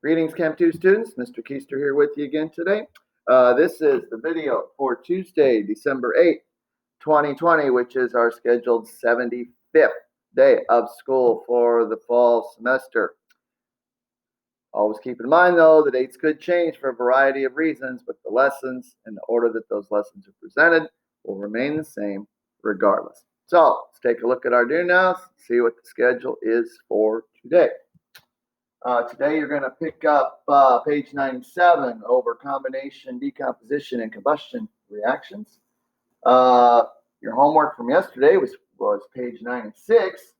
Greetings, Chem 2 students. Mr. Keister here with you again today. This is the video for Tuesday, December 8th, 2020, which is our scheduled 75th day of school for the fall semester. Always keep in mind, though, the dates could change for a variety of reasons, but the lessons and the order that those lessons are presented will remain the same regardless. So let's take a look at our do nows, see what the schedule is for today. Today you're going to pick up page 97 over combination, decomposition, and combustion reactions. Your homework from yesterday was page 96,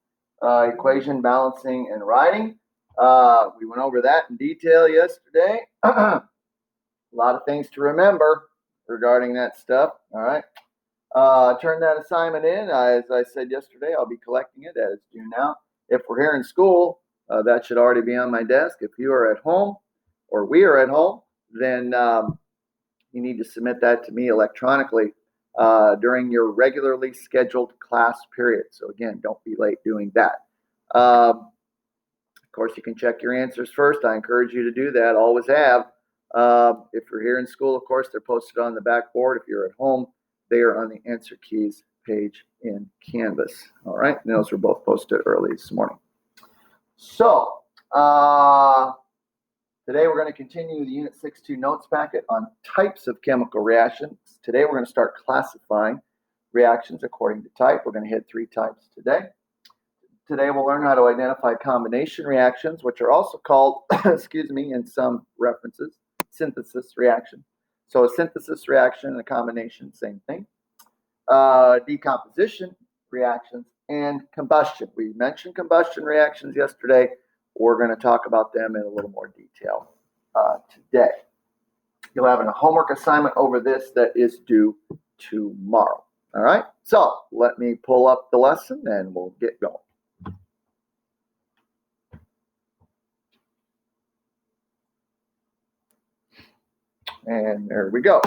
equation, balancing, and writing. We went over that in detail yesterday. A lot of things to remember regarding that stuff. All right. Turn that assignment in. As I said yesterday, I'll be collecting it as due now. If we're here in school, that should already be on my desk. If you are at home or we are at home, then you need to submit that to me electronically during your regularly scheduled class period. So again, don't be late doing that. Of course, you can check your answers first. I encourage you to do that. Always have. If you're here in school, of course, they're posted on the backboard. If you're at home, they are on the answer keys page in Canvas. All right, and those were both posted early this morning. So today we're going to continue the Unit 6.2 notes packet on types of chemical reactions. Today we're going to start classifying reactions according to type. We're going to hit 3 types today. Today we'll learn how to identify combination reactions, which are also called, excuse me, in some references, synthesis reaction. So a synthesis reaction and a combination, same thing. Decomposition reactions and combustion. We mentioned combustion reactions yesterday. We're going to talk about them in a little more detail today. You'll have a homework assignment over this that is due tomorrow. All right, so let me pull up the lesson and we'll get going. And there we go.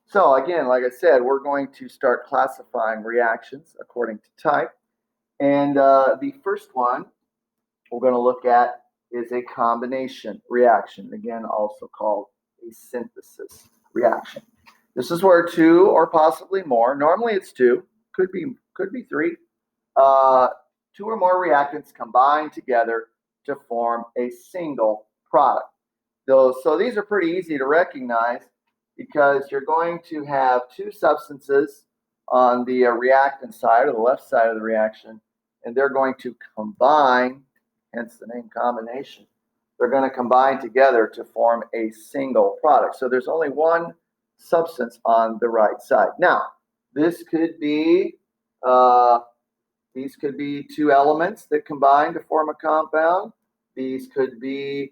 So again, like I said, we're going to start classifying reactions according to type. And the first one we're going to look at is a combination reaction, again, also called a synthesis reaction. This is where 2 or possibly more, normally it's 2, could be 3, 2 or more reactants combine together to form a single product. So these are pretty easy to recognize because you're going to have 2 substances on the reactant side or the left side of the reaction, and they're going to combine, hence the name combination. They're going to combine together to form a single product. So there's only one substance on the right side. Now, this could be these could be 2 elements that combine to form a compound. These could be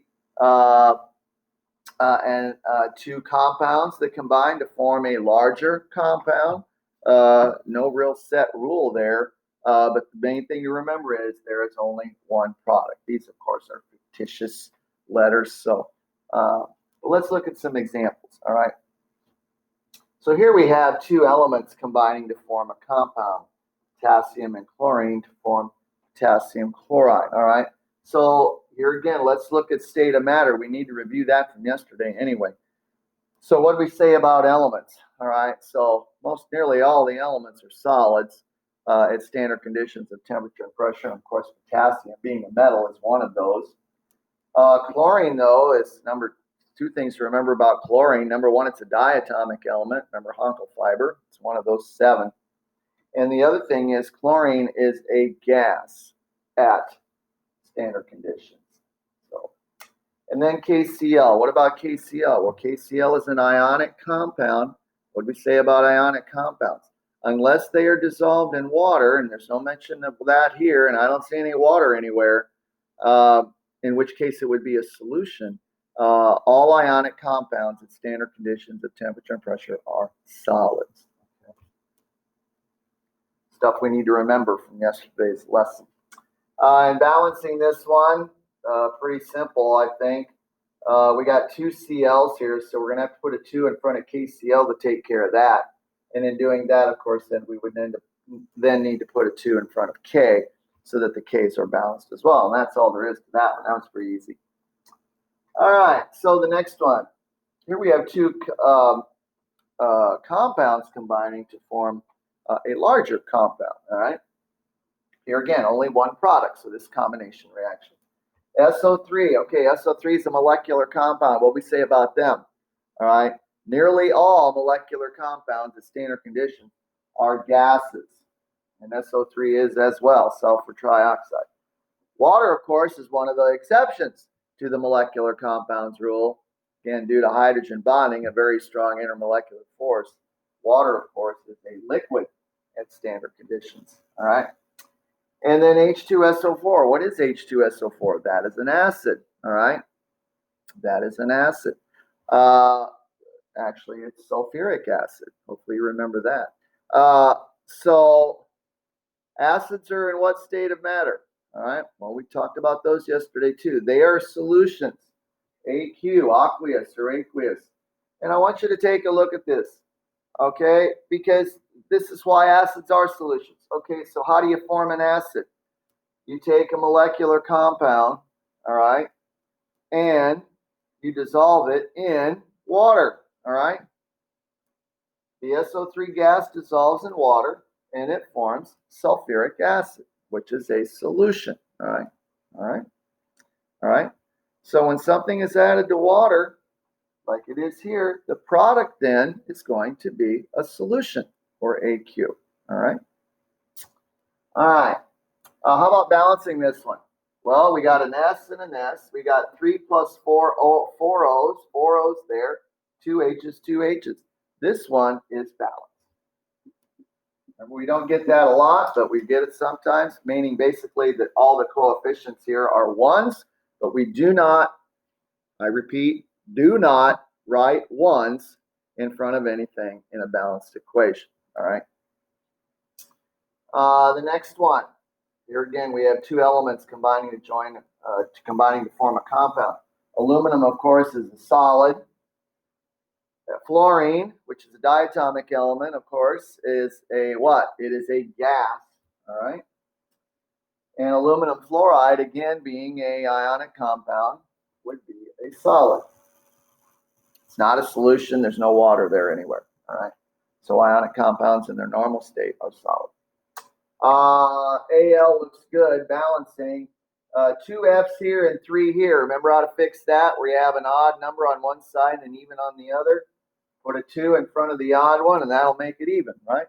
2 compounds that combine to form a larger compound. No real set rule there, but the main thing to remember is there is only one product. These, of course, are fictitious letters. So let's look at some examples. All right. So here we have 2 elements combining to form a compound, potassium and chlorine to form potassium chloride. All right. So here again, let's look at state of matter. We need to review that from yesterday anyway. So what do we say about elements? All right, so most nearly all the elements are solids at standard conditions of temperature and pressure. And of course, potassium, being a metal, is one of those. Chlorine, though, is 2 things to remember about chlorine. Number 1, it's a diatomic element. Remember Hankel fiber. It's one of those 7. And the other thing is chlorine is a gas at standard conditions. And then KCl. What about KCl? Well, KCl is an ionic compound. What do we say about ionic compounds? Unless they are dissolved in water, and there's no mention of that here, and I don't see any water anywhere, in which case it would be a solution. All ionic compounds at standard conditions of temperature and pressure are solids. Okay. Stuff we need to remember from yesterday's lesson. And balancing this one, pretty simple, I think. We got 2 CLs here, so we're going to have to put a 2 in front of KCl to take care of that. And in doing that, of course, then we would then need to put a 2 in front of K. so that the Ks are balanced as well. And that's all there is to that one. That was pretty easy. All right, so the next one. Here we have two compounds combining to form a larger compound, all right? Here again, only one product, so this combination reaction. SO3, okay, SO3 is a molecular compound. What we say about them, all right? Nearly all molecular compounds at standard conditions are gases, and SO3 is as well, sulfur trioxide. Water, of course, is one of the exceptions to the molecular compounds rule. Again, due to hydrogen bonding, a very strong intermolecular force. Water, of course, is a liquid at standard conditions, all right? And then H2SO4. What is H2SO4? That is an acid, all right? That is an acid. Actually, it's sulfuric acid. Hopefully you remember that. So acids are in what state of matter? All right, well, we talked about those yesterday too. They are solutions, AQ, aqueous, or aqueous. And I want you to take a look at this, okay? Because this is why acids are solutions. Okay, so how do you form an acid? You take a molecular compound, all right, and you dissolve it in water, all right? The SO3 gas dissolves in water, and it forms sulfuric acid, which is a solution, all right, all right, all right. So when something is added to water, like it is here, the product then is going to be a solution, or AQ, all right. All right, how about balancing this one? Well, we got an S and an S. We got 3 plus 4 O's there, 2 H's, 2 H's. This one is balanced. Remember, we don't get that a lot, but we get it sometimes, meaning basically that all the coefficients here are ones, but we do not, I repeat, do not write ones in front of anything in a balanced equation, all right? The next one, here again, we have two elements combining to form a compound. Aluminum, of course, is a solid. Fluorine, which is a diatomic element, of course, is a what? It is a gas, all right? And aluminum fluoride, again, being an ionic compound, would be a solid. It's not a solution. There's no water there anywhere, all right? So ionic compounds in their normal state are solid. AL looks good, balancing. 2 F's here and 3 here. Remember how to fix that? Where you have an odd number on one side and even on the other? Put a 2 in front of the odd one, and that'll make it even, right?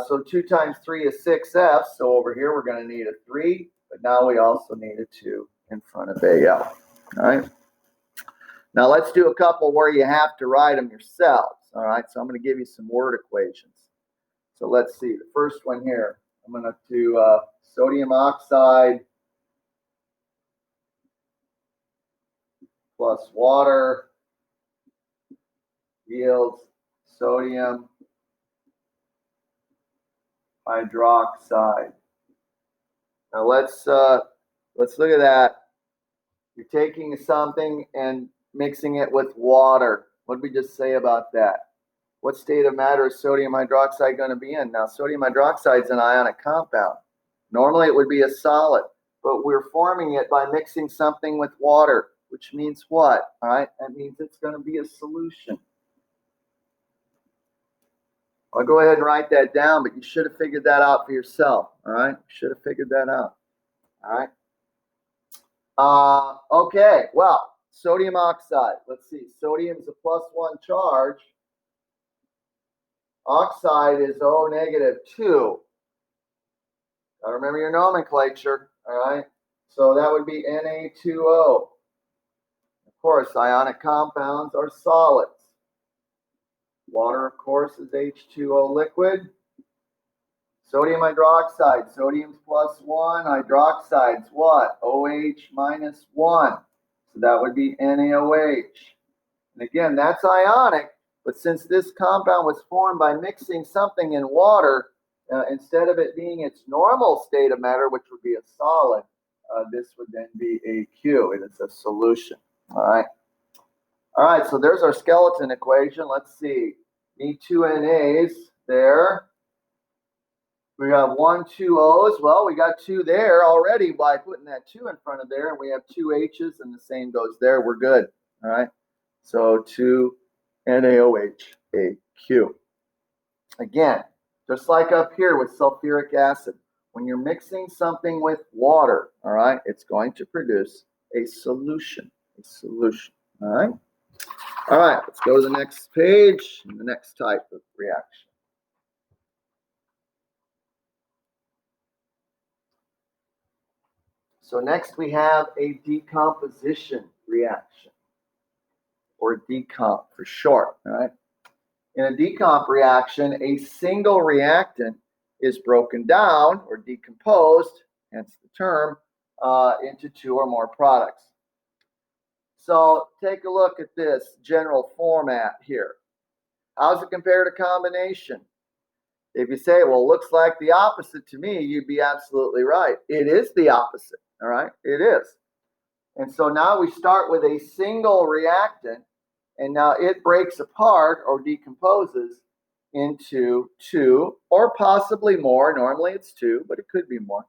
So 2 times 3 is 6 F's. So over here, we're going to need a 3, but now we also need a 2 in front of AL, all right? Now let's do a couple where you have to write them yourselves, all right? So I'm going to give you some word equations. So let's see. The first one here, I'm going to do sodium oxide plus water yields sodium hydroxide. Now let's look at that. You're taking something and mixing it with water. What did we just say about that? What state of matter is sodium hydroxide going to be in? Now, sodium hydroxide is an ionic compound. Normally, it would be a solid, but we're forming it by mixing something with water, which means what? All right, that means it's going to be a solution. I'll go ahead and write that down, but you should have figured that out for yourself. All right, you should have figured that out. All right. Okay, well, sodium oxide. Let's see. Sodium is a +1 charge. Oxide is O -2. Now remember your nomenclature, all right? So that would be Na2O. Of course, ionic compounds are solids. Water, of course, is H2O liquid. Sodium hydroxide. Sodium's +1. Hydroxide's what? OH -1. So that would be NaOH. And again, that's ionic. But since this compound was formed by mixing something in water, instead of it being its normal state of matter, which would be a solid, this would then be AQ. It is a solution. All right. All right, so there's our skeleton equation. Let's see. Need 2 NAs there. We got 1, 2 O's. Well, we got 2 there already by putting that 2 in front of there, and we have 2 H's, and the same goes there. We're good. All right. So 2 NaOH, AQ. Again, just like up here with sulfuric acid, when you're mixing something with water, all right, it's going to produce a solution. All right. All right, let's go to the next page and the next type of reaction. So next we have a decomposition reaction, or decomp for short, all right? In a decomp reaction, a single reactant is broken down or decomposed, hence the term, into 2 or more products. So take a look at this general format here. How's it compare to combination? If you say, well, it looks like the opposite to me, you'd be absolutely right. It is the opposite, all right? It is. And so now we start with a single reactant, and now it breaks apart or decomposes into 2 or possibly more. Normally it's 2, but it could be more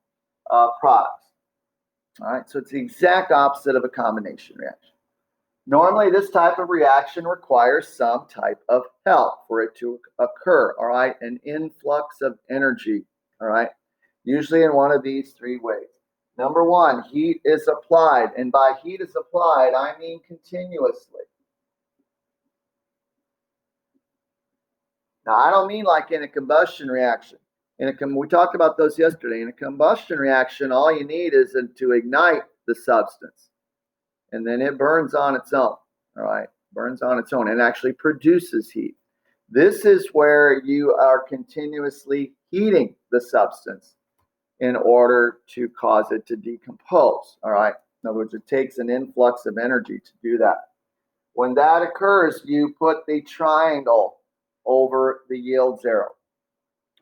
products. All right, so it's the exact opposite of a combination reaction. Normally, this type of reaction requires some type of help for it to occur, all right? An influx of energy, all right? Usually in one of these 3 ways. Number 1, heat is applied, and by heat is applied, I mean continuously. Now, I don't mean like in a combustion reaction. We talked about those yesterday. In a combustion reaction, all you need is to ignite the substance, and then it burns on its own, all right? Burns on its own and actually produces heat. This is where you are continuously heating the substance in order to cause it to decompose, all right? In other words, it takes an influx of energy to do that. When that occurs, you put the triangle over the yield zero.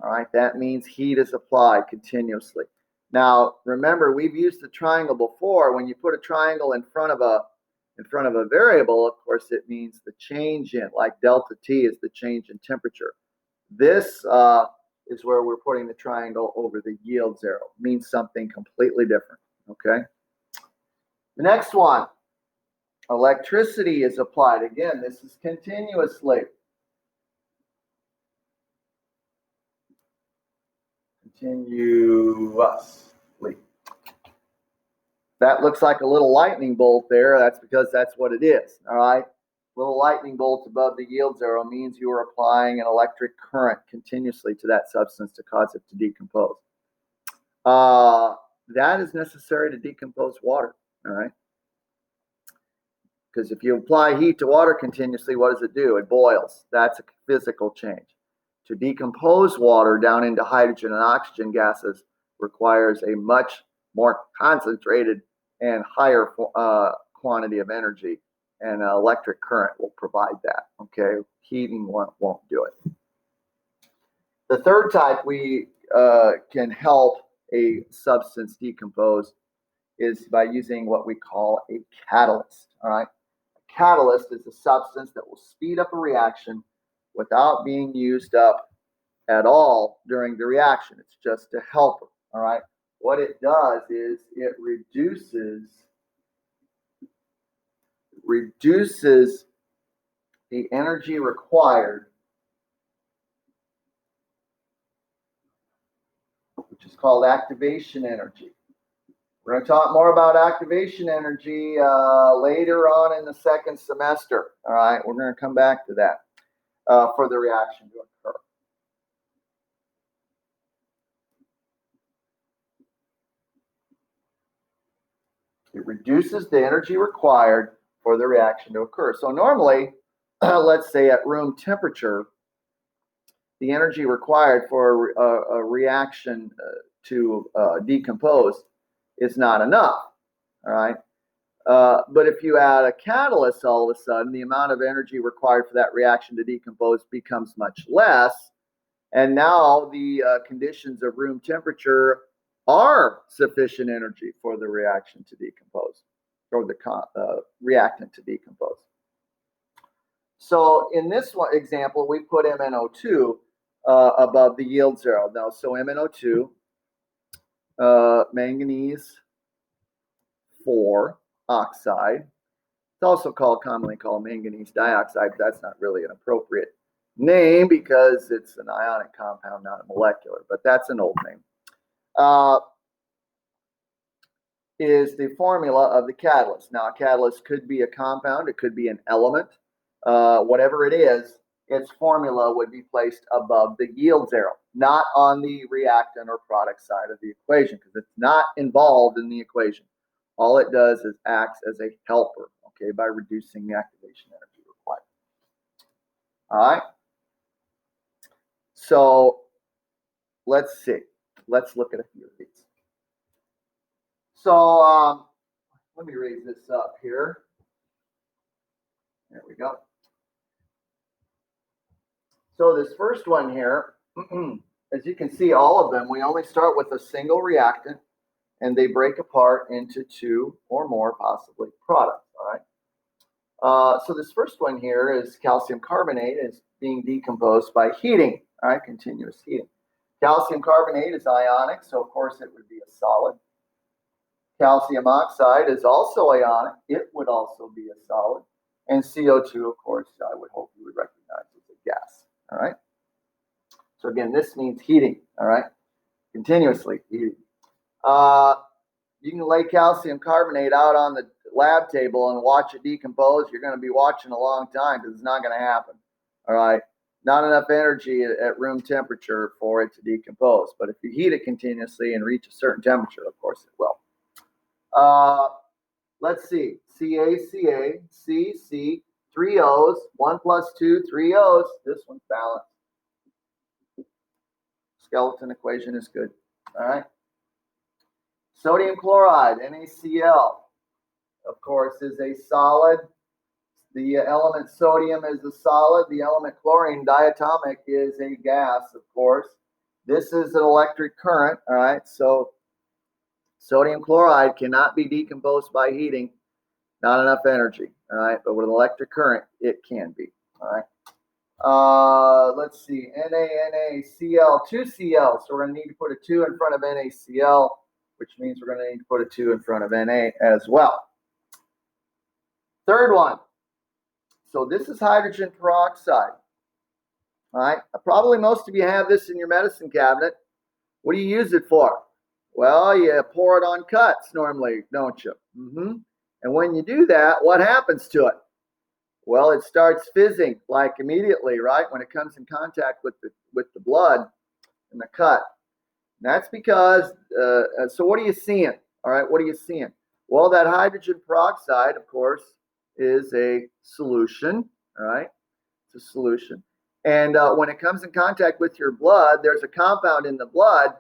All right, that means heat is applied continuously. Now, remember, we've used the triangle before. When you put a triangle in front of a variable, of course, it means the change in, like delta T is the change in temperature. This is where we're putting the triangle over the yield zero. It means something completely different, okay? The next one, electricity is applied. Again, this is continuously. Continuously. That looks like a little lightning bolt there. That's because that's what it is, all right? Little lightning bolt above the yield zero means you are applying an electric current continuously to that substance to cause it to decompose. That is necessary to decompose water, all right? Because if you apply heat to water continuously, what does it do? It boils. That's a physical change. To decompose water down into hydrogen and oxygen gases requires a much more concentrated and higher quantity of energy, and an electric current will provide that, okay? Heating won't do it. The third type we can help a substance decompose is by using what we call a catalyst, all right? A catalyst is a substance that will speed up a reaction without being used up at all during the reaction. It's just a helper, all right? What it does is it reduces the energy required, which is called activation energy. We're going to talk more about activation energy later on in the second semester, all right? We're going to come back to that for the reaction to occur. It reduces the energy required for the reaction to occur. So normally, let's say at room temperature, the energy required for a reaction to decompose is not enough, all right? But if you add a catalyst, all of a sudden, the amount of energy required for that reaction to decompose becomes much less, and now the conditions of room temperature are sufficient energy for the reaction to decompose, or the reactant to decompose. So in this one example, we put MnO2 above the yield zero. Now, so MnO2, manganese 4 oxide. It's also commonly called manganese dioxide, but that's not really an appropriate name because it's an ionic compound, not a molecular, but that's an old name. Is the formula of the catalyst. Now, a catalyst could be a compound, it could be an element. Whatever it is, its formula would be placed above the yield zero, not on the reactant or product side of the equation, because it's not involved in the equation. All it does is acts as a helper, okay, by reducing the activation energy required. All right. So let's see. Let's look at a few of these. So let me raise this up here. There we go. So this first one here, as you can see, all of them, we only start with a single reactant, and they break apart into 2 or more, possibly, products. All right. So this first one here is calcium carbonate is being decomposed by heating. All right, continuous heating. Calcium carbonate is ionic, so of course it would be a solid. Calcium oxide is also ionic. It would also be a solid. And CO2, of course, I would hope you would recognize as a gas. All right. So again, this means heating. All right. Continuously heating. You can lay calcium carbonate out on the lab table and watch it decompose. You're going to be watching a long time because it's not going to happen. All right. Not enough energy at room temperature for it to decompose. But if you heat it continuously and reach a certain temperature, of course it will. Let's see. CaCa, C, 3 O's, 1 + 2, 3 O's. This one's balanced. Skeleton equation is good. All right. Sodium chloride, NaCl, of course, is a solid. The element sodium is a solid. The element chlorine, diatomic, is a gas, of course. This is an electric current. All right. So sodium chloride cannot be decomposed by heating. Not enough energy. All right. But with an electric current, it can be. All right. Let's see. NaCl, 2 Cl. So we're going to need to put a 2 in front of NaCl, which means we're going to need to put a 2 in front of Na as well. Third one. So this is hydrogen peroxide. All right. Probably most of you have this in your medicine cabinet. What do you use it for? Well, you pour it on cuts normally, don't you? And when you do that, what happens to it? Well, it starts fizzing like immediately, right? When it comes in contact with the blood in the cut. And that's because, so what are you seeing? All right, what are you seeing? Well, that hydrogen peroxide, of course, is a solution, all right? It's a solution. And when it comes in contact with your blood, there's a compound in the blood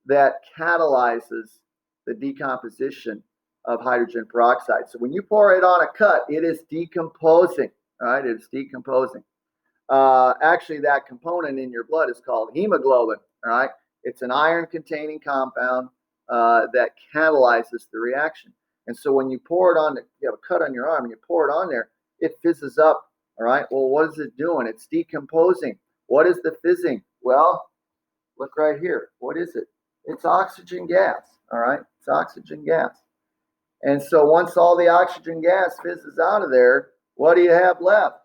that catalyzes the decomposition of hydrogen peroxide. So when you pour it on a cut, it is decomposing, all right? It's decomposing. Actually, that component in your blood is called hemoglobin, all right? It's an iron-containing compound that catalyzes the reaction. And so when you pour it on, you have a cut on your arm, and you pour it on there, it fizzes up, all right? Well, what is it doing? It's decomposing. What is the fizzing? Well, look right here. What is it? It's oxygen gas, all right? It's oxygen gas. And so once all the oxygen gas fizzes out of there, what do you have left?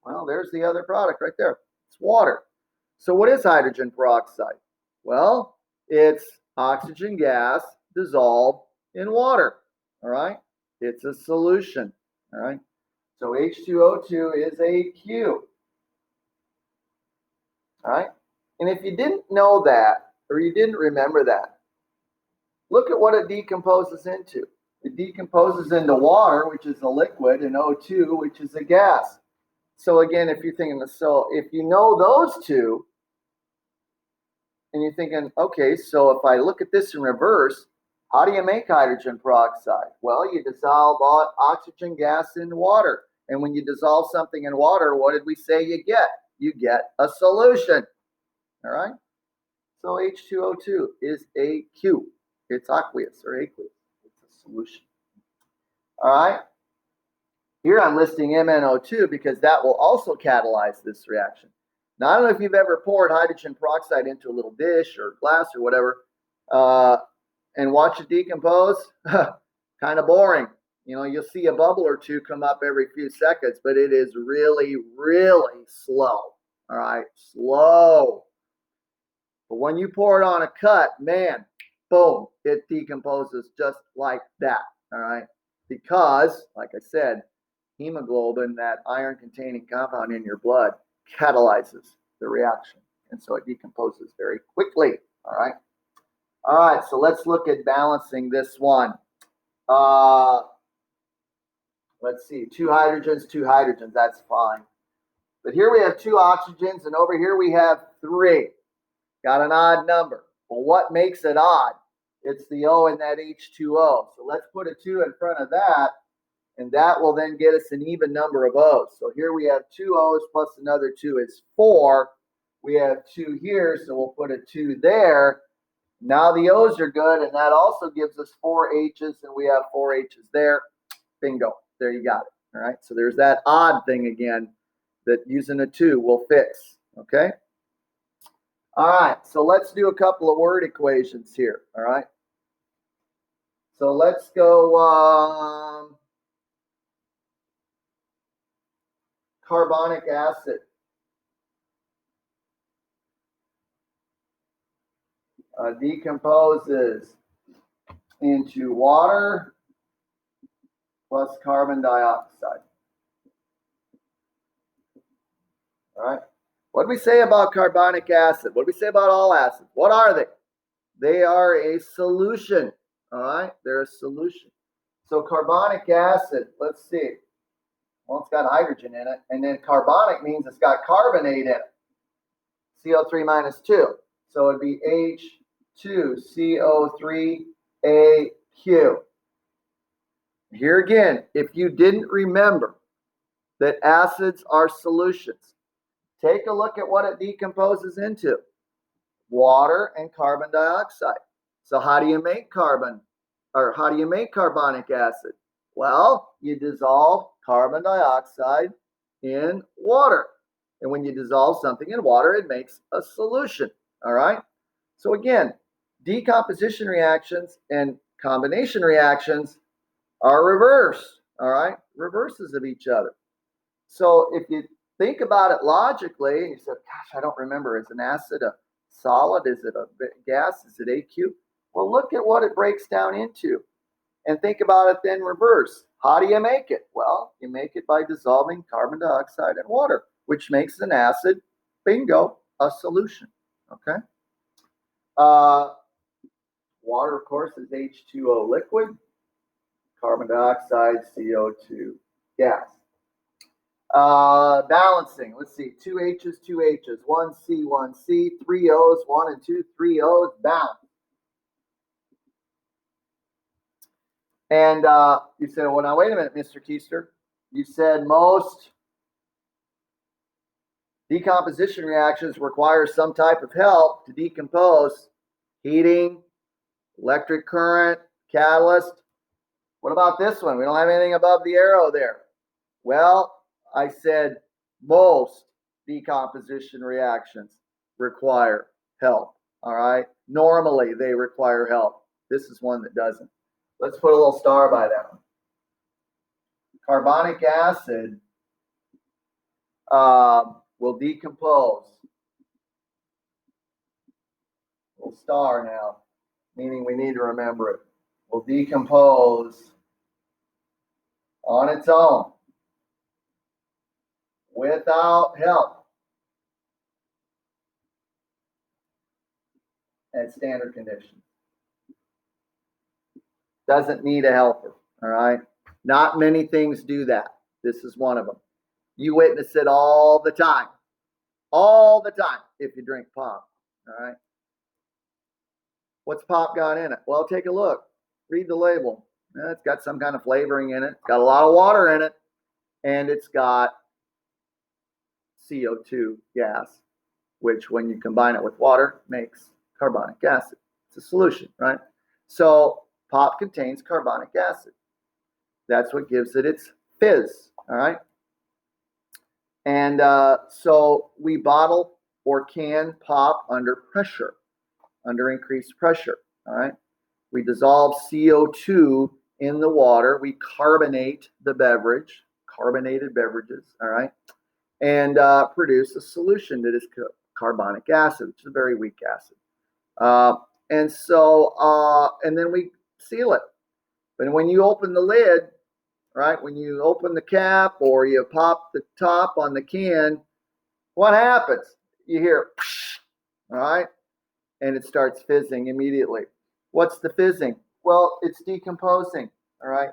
Well, there's the other product right there. It's water. So what is hydrogen peroxide? Well, it's oxygen gas dissolved in water, all right? It's a solution, all right? So H2O2 is a Q, all right? And if you didn't know that, or you didn't remember that, look at what it decomposes into. It decomposes into water, which is a liquid, and O2, which is a gas. So again, if you're thinking, so if you know those two, and you're thinking, okay, so if I look at this in reverse, how do you make hydrogen peroxide? Well, you dissolve oxygen gas in water. And when you dissolve something in water, what did we say you get? You get a solution. All right? So H2O2 is a Q. It's aqueous or aqueous. It's a solution. All right? Here I'm listing MnO2 because that will also catalyze this reaction. Now, I don't know if you've ever poured hydrogen peroxide into a little dish or glass or whatever, and watch it decompose. Kind of boring. You know, you'll see a bubble or two come up every few seconds, but it is really, really slow. All right, slow. But when you pour it on a cut, man, boom, it decomposes just like that. All right, because, like I said, hemoglobin, that iron-containing compound in your blood, catalyzes the reaction, and so it decomposes very quickly. All right. All right, so let's look at balancing this one. Let's see, 2 hydrogens, that's fine. But here we have 2 oxygens, and over here we have 3. Got an odd number. Well, what makes it odd? It's the O in that H2O. So let's put a 2 in front of that, and that will then get us an even number of O's. So here we have 2 O's plus another 2 is 4. We have 2 here, so we'll put a 2 there. Now the O's are good, and that also gives us 4 H's, and we have 4 H's there. Bingo. There you got it. All right. So there's that odd thing again that using a 2 will fix. Okay. All right. So let's do a couple of word equations here. All right. So let's go carbonic acid. Decomposes into water plus carbon dioxide. All right. What do we say about carbonic acid? What do we say about all acids? What are they? They are a solution. All right. They're a solution. So carbonic acid, let's see. Well, it's got hydrogen in it. And then carbonic means it's got carbonate in it. CO3 minus 2. So it'd be H2CO3AQ. Here again, if you didn't remember that acids are solutions, take a look at what it decomposes into. Water and carbon dioxide. So how do you make carbonic acid? Well, you dissolve carbon dioxide in water. And when you dissolve something in water, it makes a solution. All right? So again, decomposition reactions and combination reactions are reverse, all right? Reverses of each other. So if you think about it logically, and you say, gosh, I don't remember, is an acid a solid? Is it a gas? Is it AQ? Well, look at what it breaks down into and think about it then reverse. How do you make it? Well, you make it by dissolving carbon dioxide in water, which makes an acid, bingo, a solution, okay? Water, of course, is H2O liquid. Carbon dioxide, CO2 gas. Balancing, let's see, 2 H's, 2 H's, 1 C, 1 C, 3 O's, 1 and 2, 3 O's, balance. And you said, well, now wait a minute, Mr. Keister. You said most decomposition reactions require some type of help to decompose: heating, electric current, catalyst. What about this one? We don't have anything above the arrow there. Well, I said most decomposition reactions require help. All right. Normally they require help. This is one that doesn't. Let's put a little star by that one. Carbonic acid will decompose. Little star now, meaning we need to remember it. Will decompose on its own without help at standard conditions. Doesn't need a helper, all right? Not many things do that. This is one of them. You witness it all the time if you drink pop, all right? What's pop got in it? Well, take a look. Read the label. It's got some kind of flavoring in it. It's got a lot of water in it, and it's got CO2 gas, which when you combine it with water makes carbonic acid. It's a solution, right? So pop contains carbonic acid. That's what gives it its fizz, all right? And so we bottle or can pop under pressure, under increased pressure. All right. We dissolve CO2 in the water. We carbonate the beverage, carbonated beverages. All right. And produce a solution that is carbonic acid, which is a very weak acid. And then we seal it. But when you open the lid, right, when you open the cap or you pop the top on the can, what happens? You hear, all right, and it starts fizzing immediately. What's the fizzing? Well, it's decomposing, all right?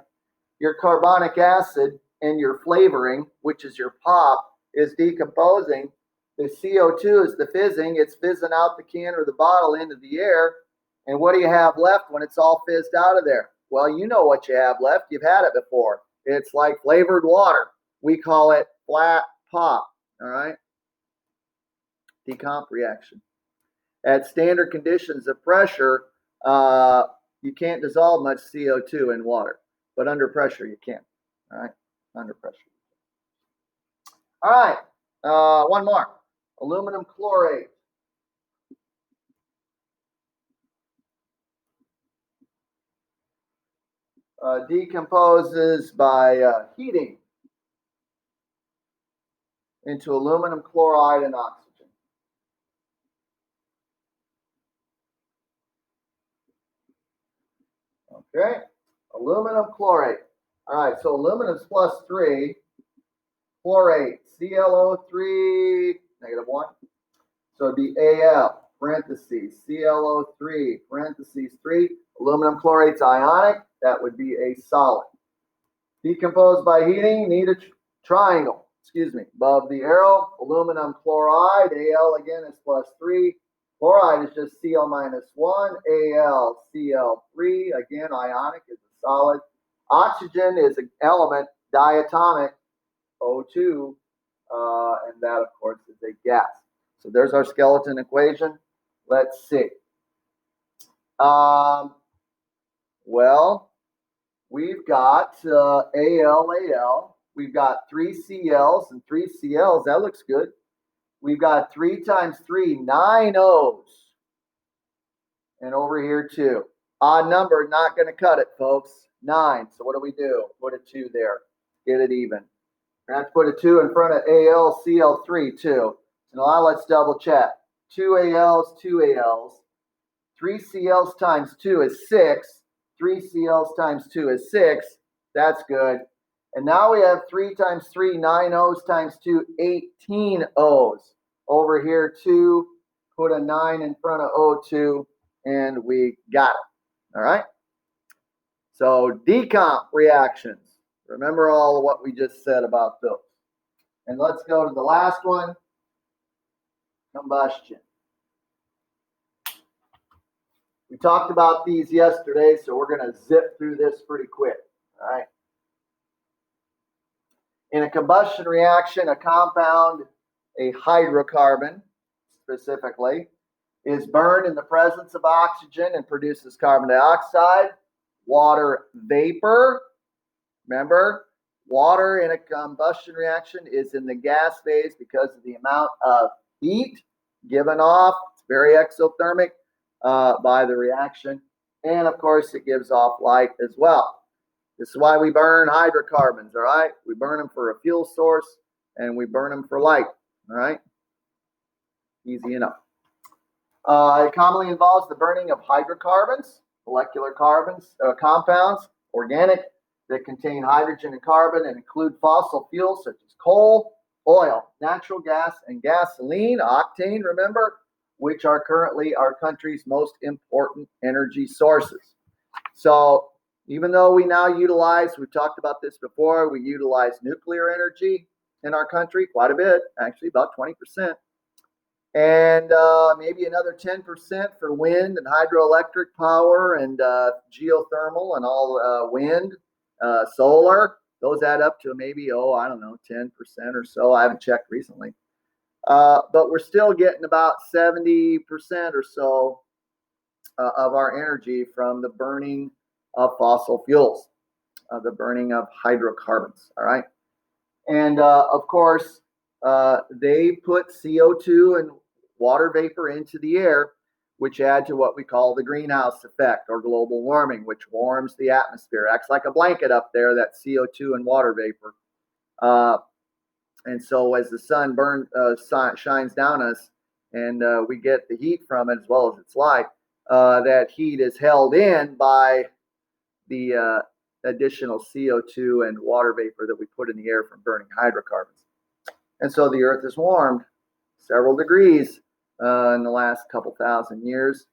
Your carbonic acid and your flavoring, which is your pop, is decomposing. The CO2 is the fizzing. It's fizzing out the can or the bottle into the air. And what do you have left when it's all fizzed out of there? Well, you know what you have left. You've had it before. It's like flavored water. We call it flat pop, all right? Decomp reaction. At standard conditions of pressure, you can't dissolve much CO2 in water, but under pressure you can. All right, under pressure. All right, one more. Aluminum chlorate. Decomposes by heating into aluminum chloride and oxygen. Okay, aluminum chlorate. All right, so aluminum is +3, chlorate, ClO3, -1. So the Al, parentheses, ClO3, parentheses 3, aluminum chlorate's ionic, that would be a solid. Decomposed by heating, need a triangle, above the arrow, aluminum chloride, Al again is +3, chloride is just Cl -1, Al, Cl3, again, ionic is a solid. Oxygen is an element, diatomic, O2, and that, of course, is a gas. So there's our skeleton equation. Let's see. Well, we've got Al. We've got 3 Cl's and 3 Cl's. That looks good. We've got 3 times 3, 9 O's. And over here, 2. Odd number, not going to cut it, folks. 9. So what do? Put a 2 there. Get it even. We're going to have to put a 2 in front of AlCl3, too. So now let's double check. 2 Al's, 2 Al's. 3 Cl's times 2 is 6. 3 Cl's times 2 is 6. That's good. And now we have 3 times 3, 9 O's times 2, 18 O's. Over here, 2, put a 9 in front of O2, and we got it. All right? So decomp reactions. Remember all of what we just said about those. And let's go to the last one, combustion. We talked about these yesterday, so we're going to zip through this pretty quick. All right. In a combustion reaction, a compound, a hydrocarbon specifically, is burned in the presence of oxygen and produces carbon dioxide, water vapor. Remember, water in a combustion reaction is in the gas phase because of the amount of heat given off. It's very exothermic by the reaction. And of course, it gives off light as well. This is why we burn hydrocarbons, all right? We burn them for a fuel source and we burn them for light, all right? Easy enough. It commonly involves the burning of hydrocarbons, molecular compounds, organic, that contain hydrogen and carbon and include fossil fuels such as coal, oil, natural gas, and gasoline, octane, remember, which are currently our country's most important energy sources. So even though we now utilize, we've talked about this before, we utilize nuclear energy in our country quite a bit, actually about 20%. And maybe another 10% for wind and hydroelectric power and geothermal and all wind, solar. Those add up to maybe, 10% or so. I haven't checked recently. But we're still getting about 70% or so of our energy from the burning of fossil fuels, the burning of hydrocarbons, all right? And of course, they put CO2 and water vapor into the air, which add to what we call the greenhouse effect or global warming, which warms the atmosphere, acts like a blanket up there, that CO2 and water vapor. And so as the sun shines down us and we get the heat from it as well as its light, that heat is held in by the additional CO2 and water vapor that we put in the air from burning hydrocarbons. And so the earth is warmed several degrees in the last couple thousand years.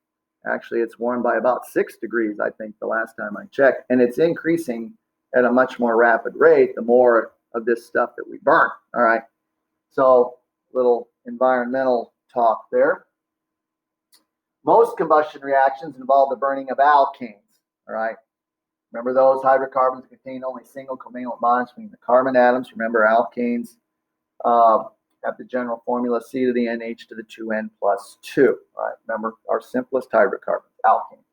Actually, it's warmed by about 6 degrees, I think, the last time I checked. And it's increasing at a much more rapid rate the more of this stuff that we burn. All right. So, little environmental talk there. Most combustion reactions involve the burning of alkanes. All right. Remember, those hydrocarbons contain only single covalent bonds between the carbon atoms. Remember, alkanes have the general formula C to the NH to the 2N plus 2. All right. Remember, our simplest hydrocarbons, alkane.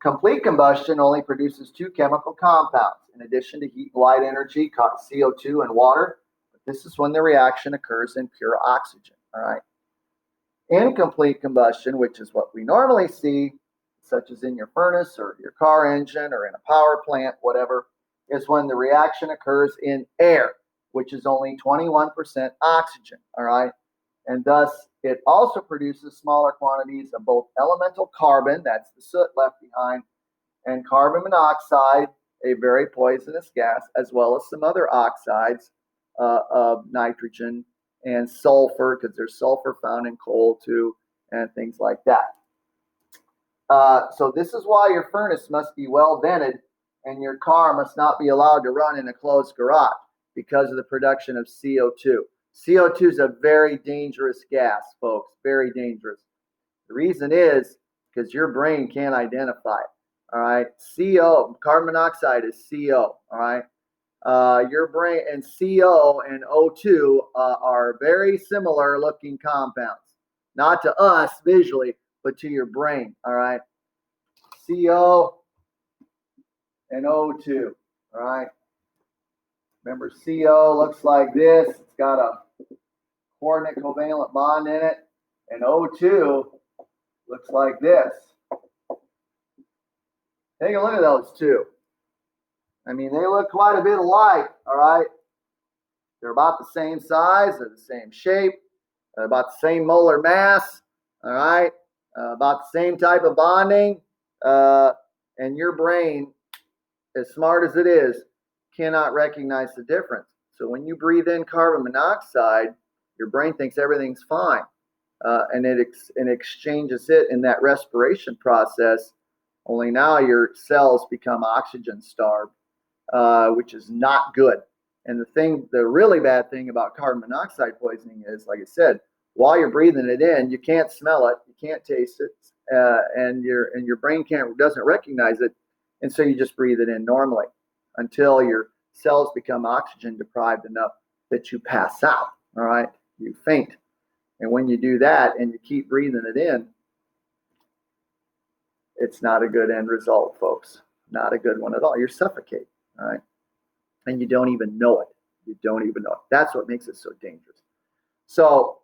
Complete combustion only produces 2 chemical compounds, in addition to heat and light energy, CO2 and water. But this is when the reaction occurs in pure oxygen. All right. Incomplete combustion, which is what we normally see, such as in your furnace or your car engine or in a power plant, whatever, is when the reaction occurs in air, which is only 21% oxygen. All right. And thus, it also produces smaller quantities of both elemental carbon, that's the soot left behind, and carbon monoxide, a very poisonous gas, as well as some other oxides of nitrogen and sulfur, because there's sulfur found in coal too, and things like that. So this is why your furnace must be well vented and your car must not be allowed to run in a closed garage, because of the production of CO2. CO2 is a very dangerous gas, folks, very dangerous. The reason is because your brain can't identify it, all right? CO, carbon monoxide is CO, all right? Your brain, and CO and O2 are very similar looking compounds. Not to us visually, but to your brain, all right? CO and O2, all right? Remember, CO looks like this. It's got a coordinate covalent bond in it. And O2 looks like this. Take a look at those two. I mean, they look quite a bit alike, all right? They're about the same size. They're the same shape. They're about the same molar mass, all right? About the same type of bonding. And your brain, as smart as it is, cannot recognize the difference. So when you breathe in carbon monoxide, your brain thinks everything's fine, and it exchanges it in that respiration process. Only now your cells become oxygen starved, which is not good. And the really bad thing about carbon monoxide poisoning is, like I said, while you're breathing it in, you can't smell it, you can't taste it, and your brain doesn't recognize it, and so you just breathe it in normally until your cells become oxygen deprived enough that you pass out, all right? You faint. And when you do that and you keep breathing it in, it's not a good end result, folks. Not a good one at all. You're suffocating, all right? And you don't even know it. You don't even know it. That's what makes it so dangerous. So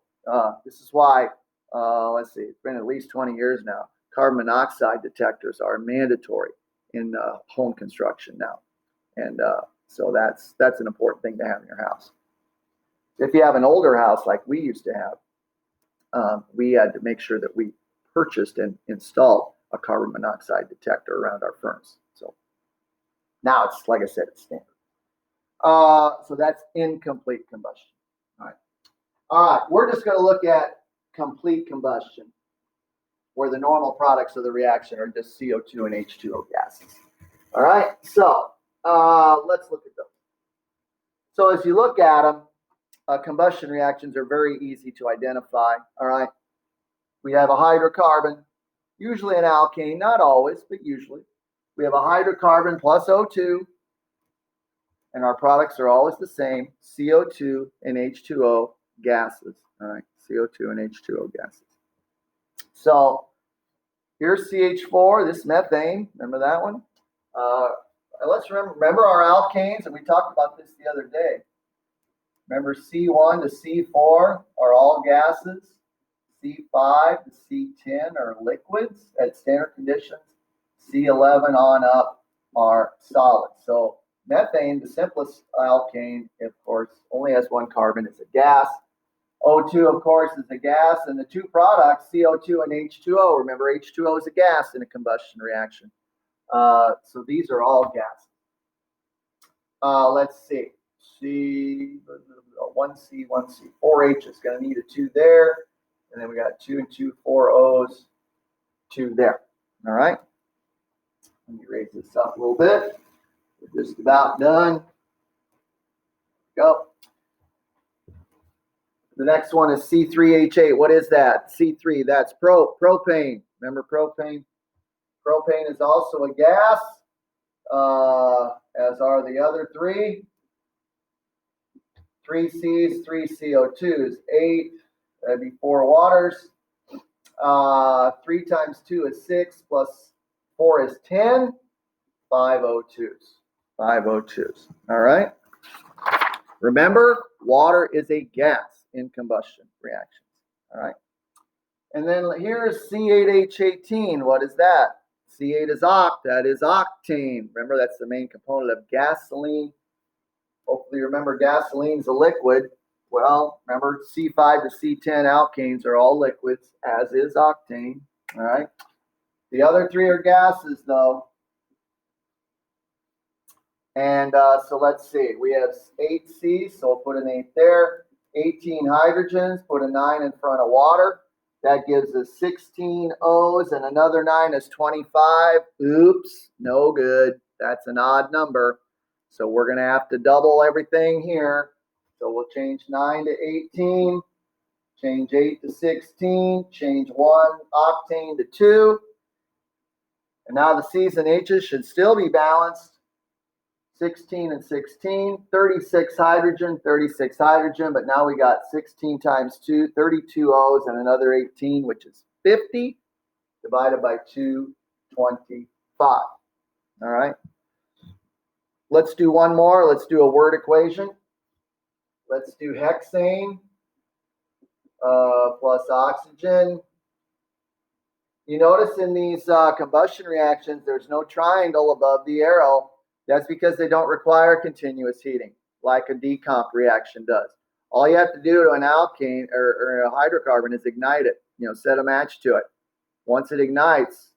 this is why, let's see, it's been at least 20 years now, carbon monoxide detectors are mandatory in home construction now. And so that's an important thing to have in your house. If you have an older house like we used to have, we had to make sure that we purchased and installed a carbon monoxide detector around our furnace. So now it's, like I said, it's standard. So that's incomplete combustion. All right, we're just going to look at complete combustion, where the normal products of the reaction are just CO2 and H2O gases. All right, so let's look at those. So as you look at them, combustion reactions are very easy to identify. All right, we have a hydrocarbon, usually an alkane, not always, but usually. We have a hydrocarbon plus O2, and our products are always the same, CO2 and H2O gases. All right, CO2 and H2O gases. So here's CH4, this methane, remember that one? Let's remember our alkanes, and we talked about this the other day. Remember, C1 to C4 are all gases. C5 to C10 are liquids at standard conditions. C11 on up are solids. So methane, the simplest alkane, of course, only has one carbon. It's a gas. O2, of course, is a gas. And the two products, CO2 and H2O. Remember, H2O is a gas in a combustion reaction. So these are all gases. Let's see. One C, 4 H is going to need a 2 there. And then we got 2 and 2, 4 O's, 2 there. All right. Let me raise this up a little bit. We're just about done. Go. The next one is C3H8. What is that? C3, that's propane. Remember propane? Propane is also a gas, as are the other three. 3 C's, 3 CO2s, 8. That'd be 4 waters. 3 times 2 is 6, plus 4 is 10. 5 O2s. 5 O2s. All right. Remember, water is a gas in combustion reactions. All right. And then here's C8H18. What is that? C8 is oct. That is octane. Remember, that's the main component of gasoline. Hopefully, you remember gasoline's a liquid. Well, remember, C5 to C10 alkanes are all liquids, as is octane. All right. The other 3 are gases, though. And so let's see. We have 8 C's, so we'll put an 8 there. 18 hydrogens, put a 9 in front of water. That gives us 16 O's, and another 9 is 25. Oops, no good. That's an odd number. So we're going to have to double everything here. So we'll change 9 to 18, change 8 to 16, change 1 octane to 2. And now the C's and H's should still be balanced. 16 and 16, 36 hydrogen, but now we got 16 times 2, 32 O's, and another 18, which is 50, divided by 2, 25. All right. Let's do one more. Let's do a word equation. Let's do hexane plus oxygen. You notice in these combustion reactions, there's no triangle above the arrow. That's because they don't require continuous heating like a decomp reaction does. All you have to do to an alkane or a hydrocarbon is ignite it, set a match to it. Once it ignites,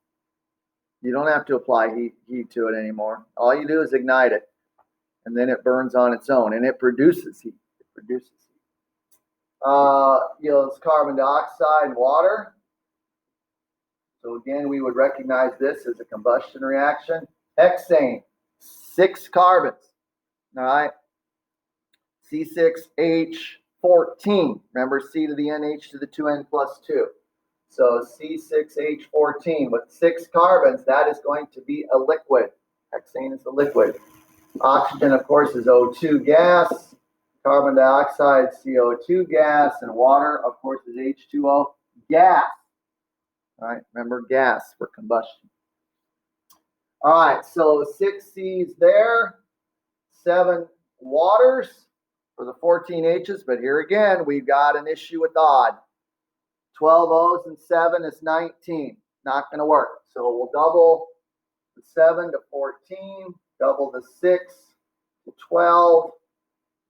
you don't have to apply heat to it anymore. All you do is ignite it, and then it burns on its own, and it produces heat. Yields carbon dioxide and water. So again, we would recognize this as a combustion reaction. Hexane. 6 carbons, all right? C6H14. Remember, C to the NH to the 2N plus 2. So C6H14 with 6 carbons, that is going to be a liquid. Hexane is a liquid. Oxygen, of course, is O2 gas. Carbon dioxide, CO2 gas. And water, of course, is H2O gas. All right, remember, gas for combustion. All right, so 6 C's there, 7 waters for the 14 H's, but here again, we've got an issue with odd. 12 O's and 7 is 19. Not going to work. So we'll double the 7 to 14, double the 6 to 12,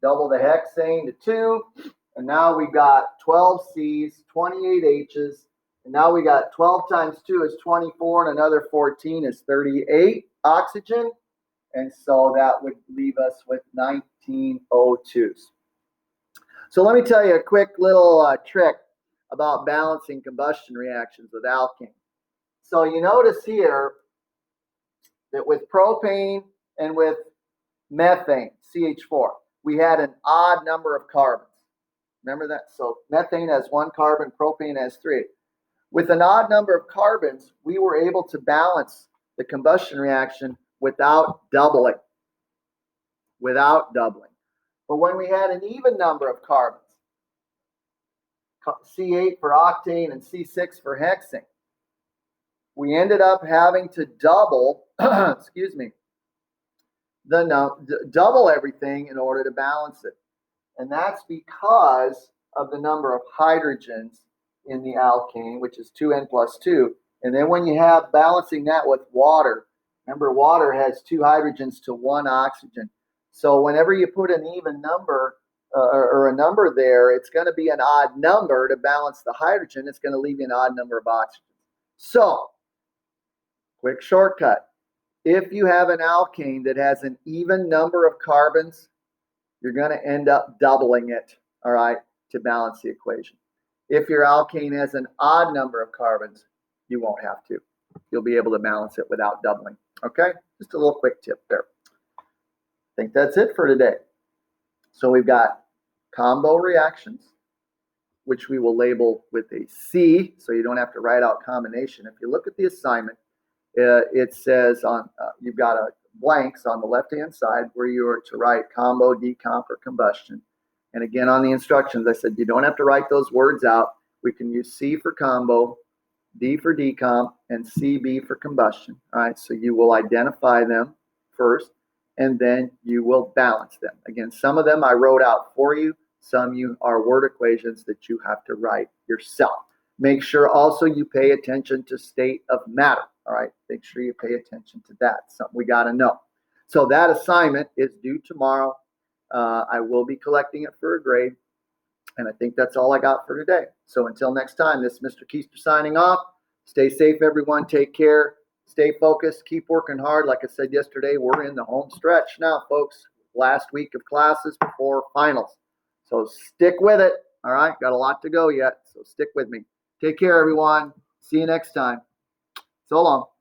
double the hexane to 2, and now we've got 12 C's, 28 H's, and now we got 12 times 2 is 24, and another 14 is 38 oxygen. And so that would leave us with 19 O2s. So let me tell you a quick little trick about balancing combustion reactions with alkane. So you notice here that with propane and with methane, CH4, we had an odd number of carbons. Remember that? So methane has 1 carbon, propane has 3. With an odd number of carbons, we were able to balance the combustion reaction without doubling. But when we had an even number of carbons, C8 for octane and C6 for hexane, we ended up having to double, double everything in order to balance it. And that's because of the number of hydrogens in the alkane, which is 2N plus 2. And then when you have balancing that with water, remember water has 2 hydrogens to 1 oxygen. So whenever you put an even number or a number there, it's going to be an odd number to balance the hydrogen. It's going to leave you an odd number of oxygen. So, quick shortcut. If you have an alkane that has an even number of carbons, you're going to end up doubling it, all right, to balance the equation. If your alkane has an odd number of carbons, you won't have to. You'll be able to balance it without doubling, okay? Just a little quick tip there. I think that's it for today. So we've got combo reactions, which we will label with a C, so you don't have to write out combination. If you look at the assignment, it says on you've got blanks on the left-hand side where you are to write combo, decomp, or combustion. And again, on the instructions, I said you don't have to write those words out. We can use C for combo, D for decomp, and CB for combustion. All right, so you will identify them first, and then you will balance them. Again, some of them I wrote out for you. Some are word equations that you have to write yourself. Make sure also you pay attention to state of matter. All right, make sure you pay attention to that. Something we got to know. So that assignment is due tomorrow. I will be collecting it for a grade. And I think that's all I got for today. So until next time, this is Mr. Keister signing off. Stay safe, everyone. Take care. Stay focused. Keep working hard. Like I said yesterday, we're in the home stretch now, folks. Last week of classes before finals. So stick with it. All right. Got a lot to go yet. So stick with me. Take care, everyone. See you next time. So long.